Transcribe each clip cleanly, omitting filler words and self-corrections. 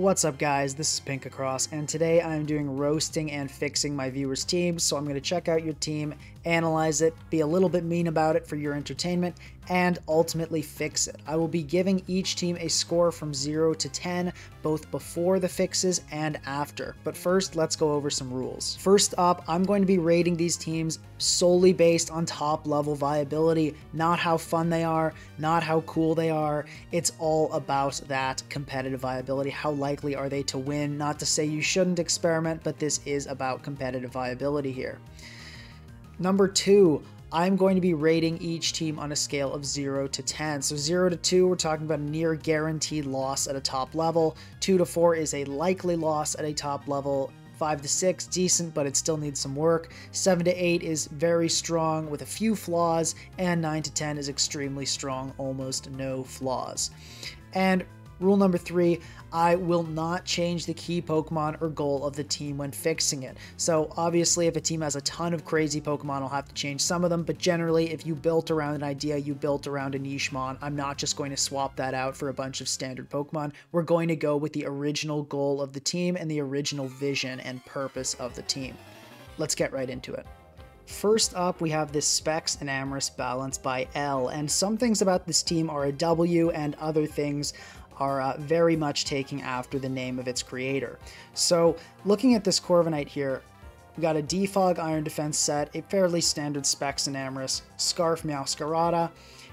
What's up guys, this is Pinkacross, and today I'm doing roasting and fixing my viewers' teams, so I'm going to check out your team, analyze it, be a little bit mean about it for your entertainment, and ultimately fix it. I will be giving each team a score from 0 to 10, both before the fixes and after. But first, let's go over some rules. First up, I'm going to be rating these teams solely based on top level viability, not how fun they are, not how cool they are. It's all about that competitive viability. How likely are they to win? Not to say you shouldn't experiment, but this is about competitive viability here. Number 2, I'm going to be rating each team on a scale of 0 to 10. So 0 to 2, we're talking about a near guaranteed loss at a top level. 2 to 4 is a likely loss at a top level. 5 to 6, decent, but it still needs some work. 7 to 8 is very strong with a few flaws. And 9 to 10 is extremely strong, almost no flaws. And rule number 3, I will not change the key Pokemon or goal of the team when fixing it. So obviously if a team has a ton of crazy Pokemon, I'll have to change some of them, but generally if you built around an idea, you built around a nichemon, I'm not just going to swap that out for a bunch of standard Pokemon. We're going to go with the original goal of the team and the original vision and purpose of the team. Let's get right into it. First up, we have this Specs and Amorous Balance by L, and some things about this team are a W and other things are very much taking after the name of its creator. So looking at this Corviknight here, we got a Defog Iron Defense set, a fairly standard Specs and Amorous, Scarf Meowscarada,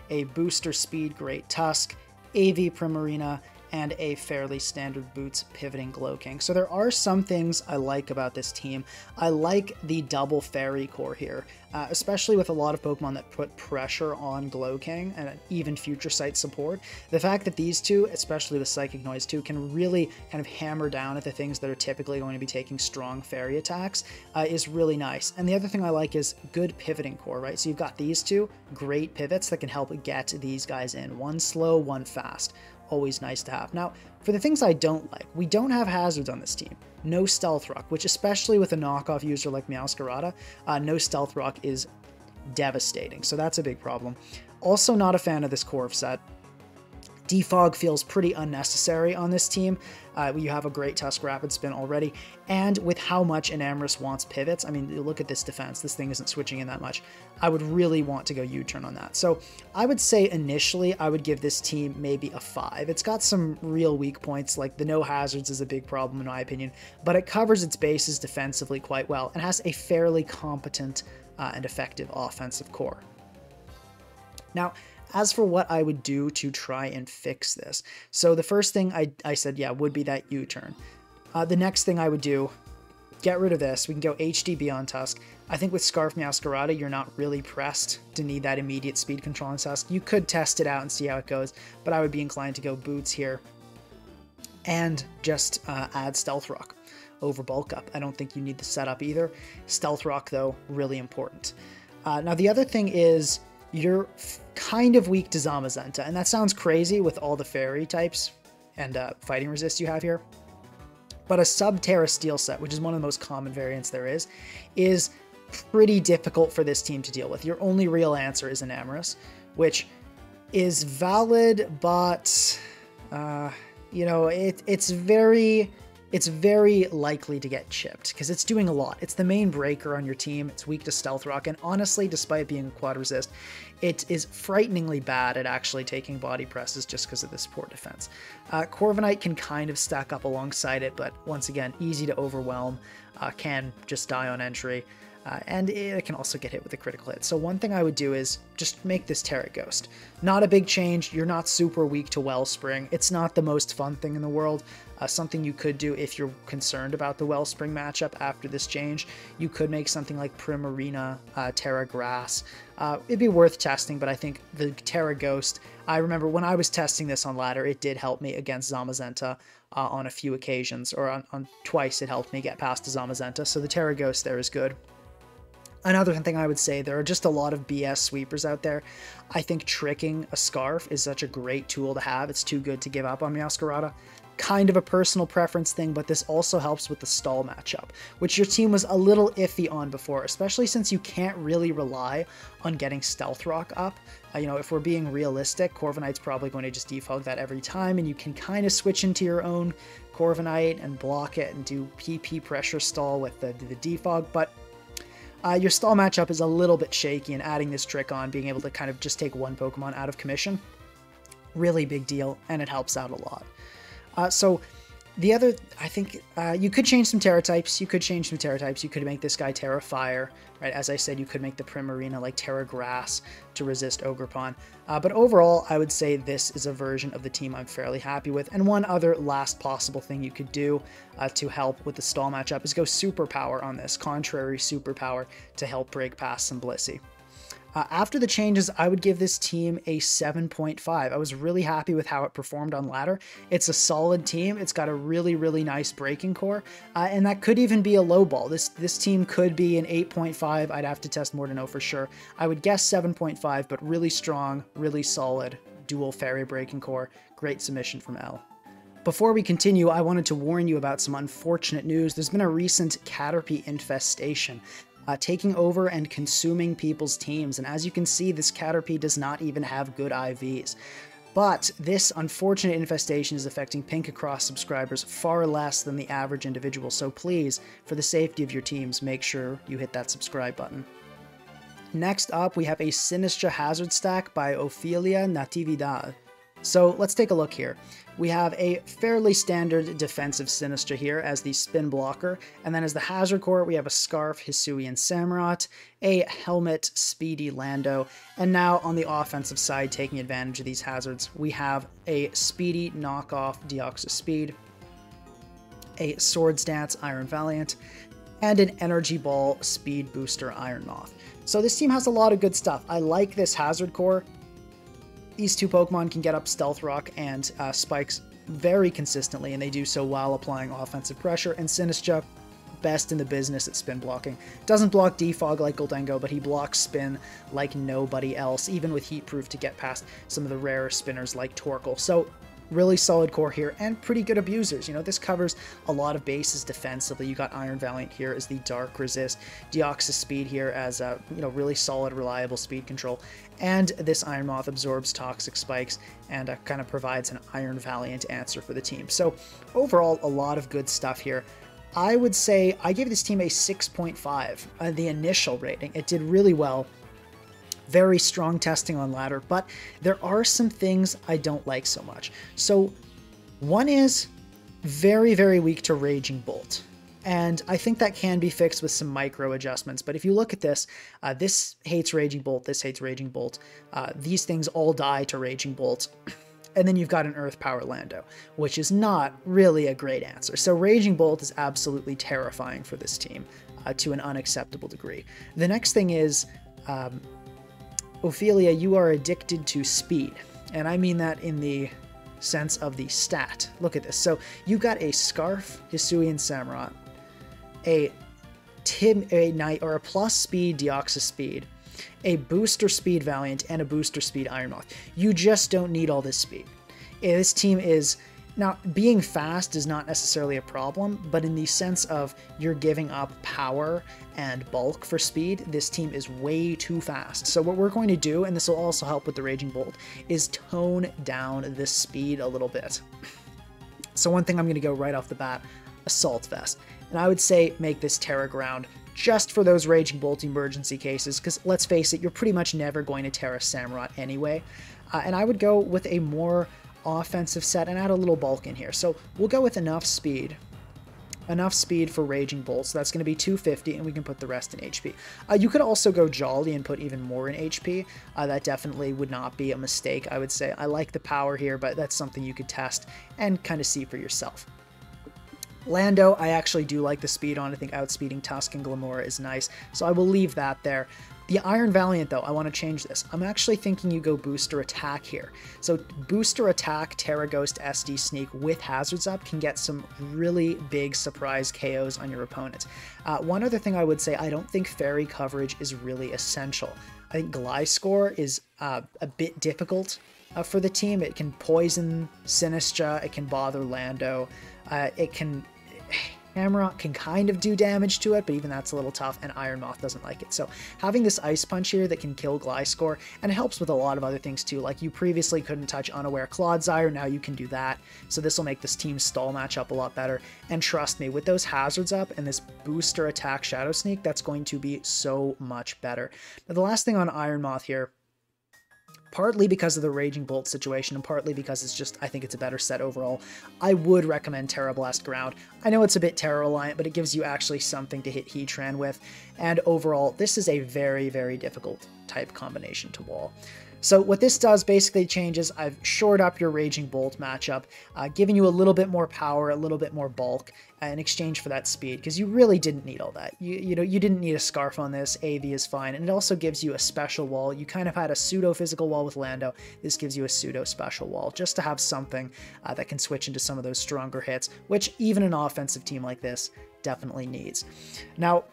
a Booster Speed Great Tusk, AV Primarina, and a fairly standard Boots Pivoting Glowking. So there are some things I like about this team. I like the double Fairy Core here, especially with a lot of Pokemon that put pressure on Glowking and even Future Sight support. The fact that these two, especially the Psychic Noise too, can really kind of hammer down at the things that are typically going to be taking strong Fairy attacks is really nice. And the other thing I like is good Pivoting Core, right? So you've got these two great pivots that can help get these guys in. One slow, one fast. Always nice to have. Now, for the things I don't like, we don't have hazards on this team. No Stealth Rock, which especially with a knockoff user like Meowscarada, no Stealth Rock is devastating, so that's a big problem. Also not a fan of this Corv set. Defog feels pretty unnecessary on this team. You have a great Tusk Rapid Spin already, and with how much an Amorous wants pivots, I mean, look at this defense. This thing isn't switching in that much. I would really want to go U-turn on that. So I would say initially I would give this team maybe a 5. It's got some real weak points, like the no hazards is a big problem in my opinion, but it covers its bases defensively quite well and has a fairly competent and effective offensive core. Now, as for what I would do to try and fix this, so the first thing I said, yeah, would be that U-turn. The next thing I would do, get rid of this. We can go HDB on Tusk. I think with Scarf Meowscarada, you're not really pressed to need that immediate speed control on Tusk. You could test it out and see how it goes, but I would be inclined to go Boots here and just add Stealth Rock over Bulk Up. I don't think you need the setup either. Stealth Rock, though, really important. Now, the other thing is, you're kind of weak to Zamazenta, and that sounds crazy with all the fairy types and fighting resist you have here, but a Sub-Terra Steel set, which is one of the most common variants there is pretty difficult for this team to deal with. Your only real answer is an Amorous, which is valid, but you know, it's very likely to get chipped because it's doing a lot. It's the main breaker on your team. It's weak to Stealth Rock, and honestly, despite being a quad resist, it is frighteningly bad at actually taking body presses just because of the support defense. Corviknight can kind of stack up alongside it, but once again, easy to overwhelm, can just die on entry, and it can also get hit with a critical hit. So one thing I would do is just make this Terra Ghost. Not a big change. You're not super weak to Wellspring. It's not the most fun thing in the world. Something you could do if you're concerned about the Wellspring matchup after this change, you could make something like Primarina, Terra Grass. It'd be worth testing, but I think the Terra Ghost, I remember when I was testing this on ladder, it did help me against Zamazenta on a few occasions, or on twice it helped me get past Zamazenta, so the Terra Ghost there is good. Another thing I would say, there are just a lot of BS sweepers out there. I think tricking a Scarf is such a great tool to have. It's too good to give up on Meowscarada. kind of a personal preference thing, but this also helps with the stall matchup, which your team was a little iffy on before, especially since you can't really rely on getting Stealth Rock up. If we're being realistic, Corviknight's probably going to just defog that every time, and you can kind of switch into your own Corviknight and block it and do PP pressure stall with the defog, but your stall matchup is a little bit shaky, and adding this trick on, being able to kind of just take one Pokemon out of commission, really big deal, and it helps out a lot. So the other, I think, you could change some Terra types. You could make this guy Terra Fire, right? As I said, you could make the Primarina like Terra Grass to resist Ogerpon. But overall, I would say this is a version of the team I'm fairly happy with. And one other last possible thing you could do to help with the stall matchup is go Superpower on this, Contrary Superpower, to help break past some Blissey. After the changes, I would give this team a 7.5. I was really happy with how it performed on ladder. It's a solid team. It's got a really, really nice breaking core, and that could even be a low ball. This team could be an 8.5. I'd have to test more to know for sure. I would guess 7.5, but really strong, really solid, dual fairy breaking core. Great submission from L. Before we continue, I wanted to warn you about some unfortunate news. There's been a recent Caterpie infestation. Taking over and consuming people's teams. And as you can see, this Caterpie does not even have good IVs. But this unfortunate infestation is affecting Pinkacross subscribers far less than the average individual. So please, for the safety of your teams, make sure you hit that subscribe button. Next up, we have a Sinistcha Hazard stack by Ophelia Natividad. So let's take a look here. We have a fairly standard defensive Sinistcha here as the spin blocker, and then as the hazard core, we have a Scarf Hisuian Samurott, a Helmet Speedy Lando, and now on the offensive side, taking advantage of these hazards, we have a Speedy knockoff Deoxys Speed, a Swords Dance Iron Valiant, and an Energy Ball Speed Booster Iron Moth. So this team has a lot of good stuff. I like this hazard core. These two Pokemon can get up Stealth Rock and Spikes very consistently, and they do so while applying offensive pressure, and Sinistcha, best in the business at spin blocking. Doesn't block defog like Gholdengo, but he blocks spin like nobody else, even with Heat Proof to get past some of the rarer spinners like Torkoal. So really solid core here, and pretty good abusers. This covers a lot of bases defensively. You got Iron Valiant here as the Dark Resist, Deoxys Speed here as a really solid, reliable speed control, and this Iron Moth absorbs Toxic Spikes and kind of provides an Iron Valiant answer for the team. So overall, a lot of good stuff here. I would say I gave this team a 6.5, the initial rating. It did really well. Very strong testing on ladder, but there are some things I don't like so much. So one is very, very weak to Raging Bolt. And I think that can be fixed with some micro adjustments. But if you look at this, this hates Raging Bolt, this hates Raging Bolt. These things all die to Raging Bolt. And then you've got an Earth Power Lando, which is not really a great answer. So Raging Bolt is absolutely terrifying for this team to an unacceptable degree. The next thing is, Ophelia, you are addicted to speed. And I mean that in the sense of the stat. Look at this. So you got a Scarf Hisuian Samurott, a Knight or a plus speed Deoxys Speed, a booster speed Valiant, and a booster speed Iron Moth. You just don't need all this speed. This team is... Now, being fast is not necessarily a problem, but in the sense of you're giving up power and bulk for speed, this team is way too fast. So what we're going to do, and this will also help with the Raging Bolt, is tone down the speed a little bit. So one thing I'm going to go right off the bat, Assault Vest. And I would say make this Terra Ground just for those Raging Bolt emergency cases, because let's face it, you're pretty much never going to Terra Samurott anyway. And I would go with a more offensive set and add a little bulk in here. So we'll go with enough speed for Raging Bolt. So that's going to be 250, and we can put the rest in HP. You could also go Jolly and put even more in HP. That definitely would not be a mistake, I would say. I like the power here, but that's something you could test and kind of see for yourself. Lando, I actually do like the speed on. I think outspeeding Tusk and Glamora is nice, so I will leave that there. The Iron Valiant, though, I want to change this. I'm actually thinking you go Booster Attack here. So Booster Attack, Terra Ghost, SD Sneak with Hazards up can get some really big surprise KOs on your opponent. One other thing I would say, I don't think Fairy coverage is really essential. I think Gliscor is a bit difficult for the team. It can poison Sinistra, it can bother Lando, Hammerot can kind of do damage to it, but even that's a little tough, and Iron Moth doesn't like it. So having this Ice Punch here that can kill Gliscor, and it helps with a lot of other things too, like you previously couldn't touch Unaware Clodsire, now you can do that. So this will make this team stall matchup a lot better, and trust me, with those hazards up and this booster attack Shadow Sneak, that's going to be so much better. Now the last thing on Iron Moth here, partly because of the Raging Bolt situation, and partly because it's just, I think it's a better set overall, I would recommend Terra Blast Ground. I know it's a bit Terra reliant, but it gives you actually something to hit Heatran with, and overall, this is a very, very difficult type combination to wall. So what this does basically changes, I've shored up your Raging Bolt matchup, giving you a little bit more power, a little bit more bulk in exchange for that speed, because you really didn't need all that. You didn't need a Scarf on this, AV is fine, and it also gives you a special wall. You kind of had a pseudo-physical wall with Lando, this gives you a pseudo-special wall, just to have something that can switch into some of those stronger hits, which even an offensive team like this definitely needs. Now,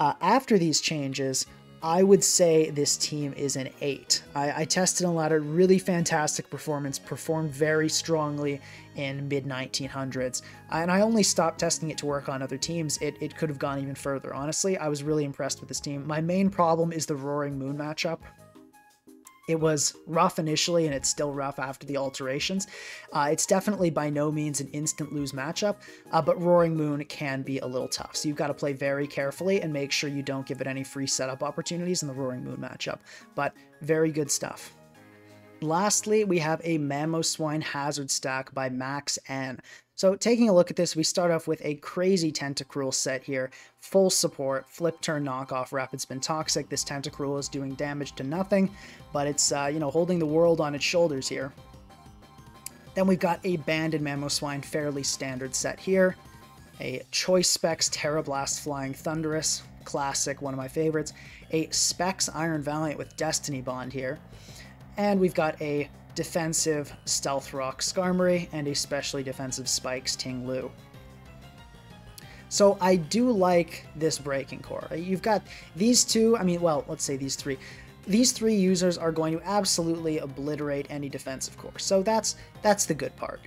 after these changes, I would say this team is an 8. I tested and laddered, really fantastic performance, performed very strongly in mid-1900s, and I only stopped testing it to work on other teams. It could have gone even further. Honestly, I was really impressed with this team. My main problem is the Roaring Moon matchup. It was rough initially, and it's still rough after the alterations. It's definitely by no means an instant lose matchup, but Roaring Moon can be a little tough. So you've got to play very carefully and make sure you don't give it any free setup opportunities in the Roaring Moon matchup. But very good stuff. Lastly, we have a Mamoswine Hazard stack by Max N. So taking a look at this, we start off with a crazy Tentacruel set here. Full support, flip turn knockoff, rapid spin toxic. This Tentacruel is doing damage to nothing, but it's, holding the world on its shoulders here. Then we've got a Banded Mamoswine, fairly standard set here. A Choice Specs Terra Blast Flying Thunderous, classic, one of my favorites. A Specs Iron Valiant with Destiny Bond here. And we've got a defensive Stealth Rock Skarmory and a specially defensive Spikes Ting Lu. So I do like this Breaking Core. You've got these two, let's say these three. These three users are going to absolutely obliterate any defensive core. So that's the good part.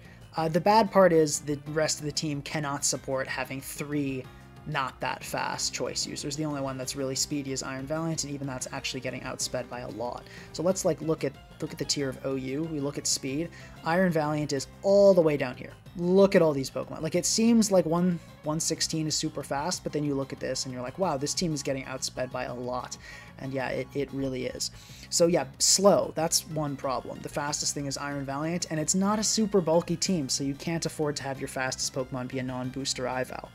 The bad part is the rest of the team cannot support having 3 not that fast choice users. The only one that's really speedy is Iron Valiant, and even that's actually getting outsped by a lot. So let's look at the tier of OU. We look at speed. Iron Valiant is all the way down here. Look at all these Pokemon. It seems like 116 is super fast, but then you look at this and you're like, wow, this team is getting outsped by a lot. And yeah, it really is. So yeah, slow, that's one problem. The fastest thing is Iron Valiant, and it's not a super bulky team, so you can't afford to have your fastest Pokemon be a non-booster IVAL.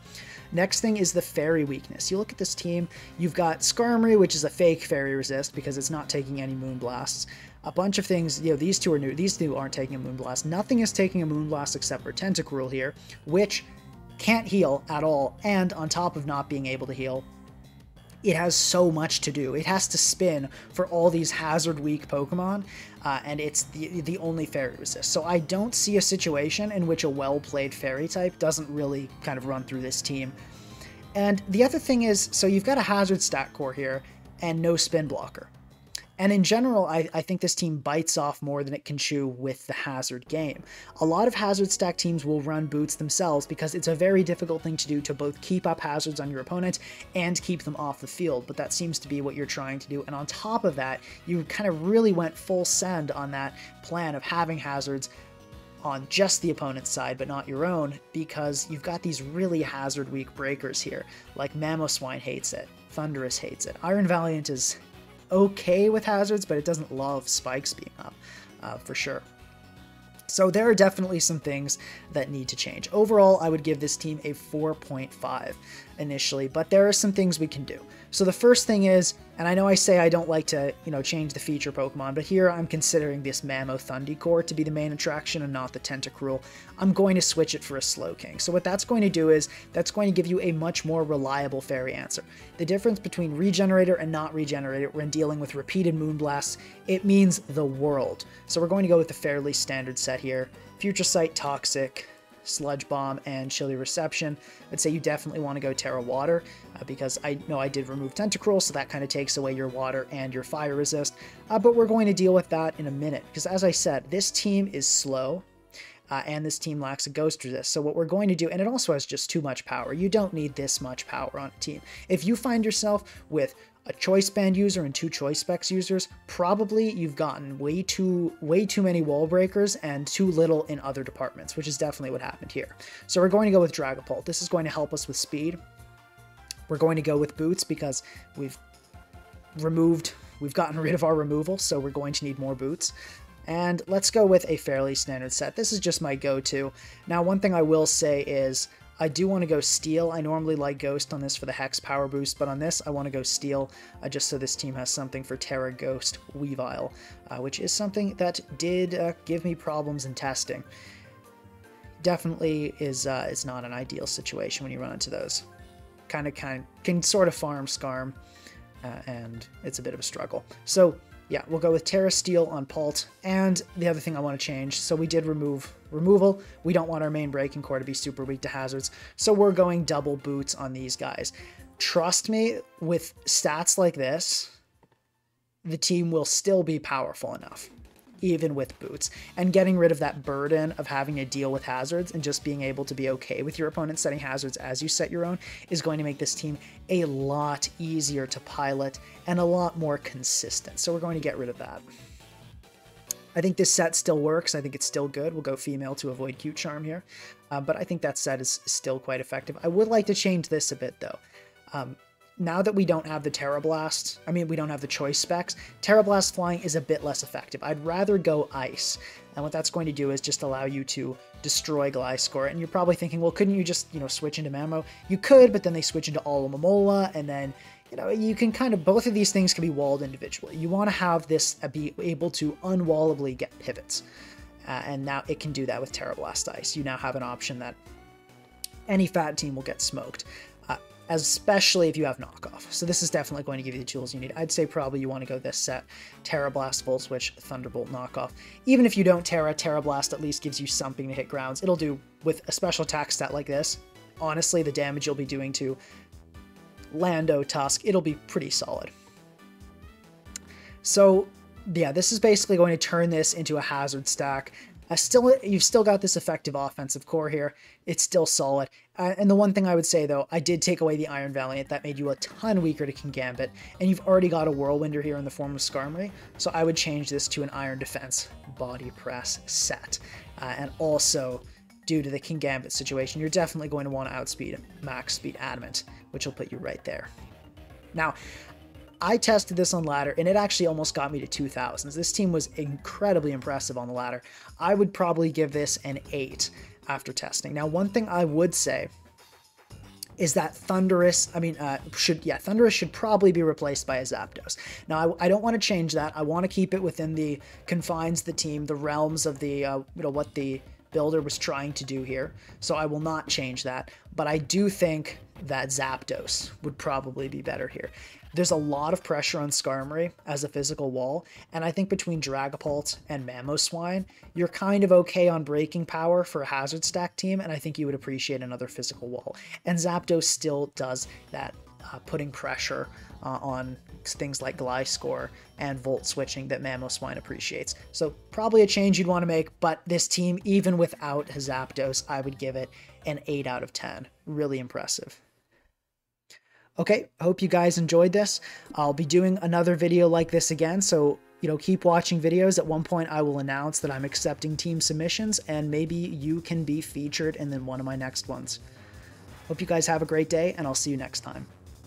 Next thing is the Fairy weakness. You look at this team, you've got Skarmory, which is a fake Fairy Resist because it's not taking any Moonblasts. A bunch of things, these two are new. These two aren't taking a Moonblast. Nothing is taking a Moonblast except for Tentacruel here, which can't heal at all, and on top of not being able to heal, it has so much to do. It has to spin for all these hazard-weak Pokemon, and it's the only Fairy Resist. So I don't see a situation in which a well-played Fairy type doesn't really kind of run through this team. And the other thing is, so you've got a Hazard stat core here, and no Spin Blocker. And in general, I think this team bites off more than it can chew with the Hazard game. A lot of Hazard stack teams will run boots themselves because it's a very difficult thing to do to both keep up Hazards on your opponent and keep them off the field, but that seems to be what you're trying to do. And on top of that, you kind of really went full send on that plan of having Hazards on just the opponent's side, but not your own, because you've got these really Hazard-weak breakers here. Like Mamoswine hates it, Thundurus hates it. Iron Valiant is okay with Hazards, but it doesn't love Spikes being up, for sure. So there are definitely some things that need to change. Overall, I would give this team a 4.5 initially, but there are some things we can do. So the first thing is, and I know I say I don't like to, change the feature Pokemon, but here I'm considering this Mammoth-Thundeecore to be the main attraction and not the Tentacruel. I'm going to switch it for a Slowking. So what that's going to do is, that's going to give you a much more reliable Fairy answer. The difference between Regenerator and not Regenerator when dealing with repeated Moonblasts, it means the world. So we're going to go with a fairly standard set here. Future Sight, Toxic, Sludge Bomb, and Chilly Reception, I'd say you definitely want to go Terra Water, because I know I did remove Tentacruel, so that kind of takes away your water and your fire resist, but we're going to deal with that in a minute, because as I said, this team is slow, and this team lacks a ghost resist. So what we're going to do, and it also has just too much power. You don't need this much power on a team. If you find yourself with a choice band user and 2 choice specs users, probably you've gotten way too many wall breakers and too little in other departments, which is definitely what happened here. So we're going to go with Dragapult. This is going to help us with speed. We're going to go with Boots because we've gotten rid of our removal, so we're going to need more Boots. And let's go with a fairly standard set. This is just my go-to. Now, one thing I will say is I do want to go Steel. I normally like Ghost on this for the Hex power boost, but on this I want to go Steel just so this team has something for Terra Ghost Weavile, which is something that did give me problems in testing. Definitely is not an ideal situation when you run into those. Kind of can sort of farm Skarm, and it's a bit of a struggle. So yeah, we'll go with Terra Steel on Pult, and the other thing I want to change, so we did remove removal. We don't want our main Breaking Core to be super weak to hazards, so we're going double Boots on these guys. Trust me, with stats like this, the team will still be powerful enough, even with Boots. And getting rid of that burden of having to deal with hazards and just being able to be okay with your opponent setting hazards as you set your own is going to make this team a lot easier to pilot and a lot more consistent. So we're going to get rid of that. I think this set still works. I think it's still good. We'll go female to avoid Cute Charm here. But I think that set is still quite effective. I would like to change this a bit though. Now that we don't have the Terra Blast, we don't have the choice specs, Terra Blast flying is a bit less effective. I'd rather go Ice. And what that's going to do is just allow you to destroy Gliscor. And you're probably thinking, well, couldn't you just, switch into Mamo? You could, but then they switch into Alomomola, and then, you can both of these things can be walled individually. You want to have this be able to unwallably get pivots. And now it can do that with Terra Blast Ice. You now have an option that any fat team will get smoked. Especially if you have knockoff. So this is definitely going to give you the tools you need. I'd say probably you want to go this set, Terra Blast, Volt Switch, Thunderbolt knockoff. Even if you don't Terra Blast at least gives you something to hit grounds. It'll do, with a special attack stat like this, honestly, the damage you'll be doing to Lando, Tusk, it'll be pretty solid. So yeah, this is basically going to turn this into a hazard stack. You've still got this effective offensive core here. It's still solid. And the one thing I would say, though, I did take away the Iron Valiant. That made you a ton weaker to Kingambit. And you've already got a Whirlwinder here in the form of Skarmory. So I would change this to an Iron Defense Body Press set. And also, due to the Kingambit situation, you're definitely going to want to outspeed Max Speed Adamant, which will put you right there. Now, I tested this on ladder, and it actually almost got me to 2000s. This team was incredibly impressive on the ladder. I would probably give this an 8 after testing. Now, one thing I would say is that Thundurus should probably be replaced by a Zapdos. Now, I don't want to change that. I want to keep it within the confines of the team, the realms of the, what the builder was trying to do here. So I will not change that. But I do think that Zapdos would probably be better here. There's a lot of pressure on Skarmory as a physical wall, and I think between Dragapult and Mamoswine, you're kind of okay on breaking power for a hazard stack team, and I think you would appreciate another physical wall. And Zapdos still does that, putting pressure on things like Gliscor and Volt switching that Mamoswine appreciates. So probably a change you'd want to make, but this team, even without Zapdos, I would give it an 8 out of 10. Really impressive. Okay, I hope you guys enjoyed this. I'll be doing another video like this again, so keep watching videos. At one point I will announce that I'm accepting team submissions, and maybe you can be featured in one of my next ones. Hope you guys have a great day, and I'll see you next time.